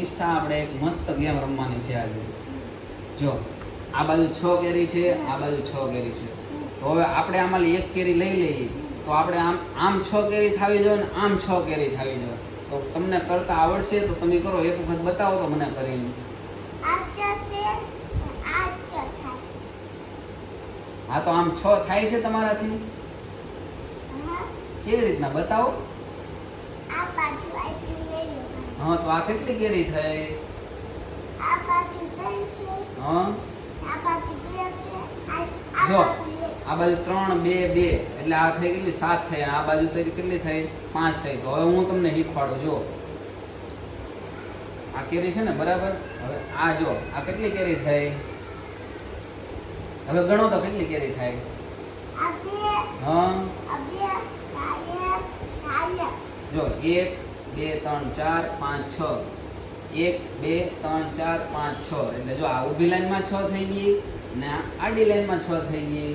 નિષ્ઠા આપણે એક મસ્ત ગેમ રમવાની છે આજે. જો આ બાજુ 6 કેરી છે, આ બાજુ 6 કેરી છે. તો હવે આપણે આમાંથી એક કેરી લઈ લઈએ તો આપણે આમ 6 કેરી થાવી જોઈએ ને આમ 6 કેરી થાવી જોઈએ. તો તમને કરતા આવડશે તો તમે કરો, એક વખત બતાવો તો મને કરીને. હા તો આમ 6 થાય છે તમારાથી? કેવી રીતના બતાવો? હા તો આ કેટલી કેરી થઈ? હા જો આ બાજુ 3 2 2 એટલે આ થઈ કેટલી? 7 થઈ. આ બાજુ તો કેટલી થઈ? 5 થઈ. તો હવે હું તમને શીખવાડું. જો આ કેરી છે ને, બરાબર. હવે આ જો આ કેટલી કેરી થઈ? હવે ગણો તો કેટલી કેરી થાય? હા જો 1 2 3 4 5 6. 1 2 3 4 5 6. એટલે જો આ ઊભી લાઈનમાં 6 થઈ ગઈ ને આડી લાઈનમાં 6 થઈ ગઈ.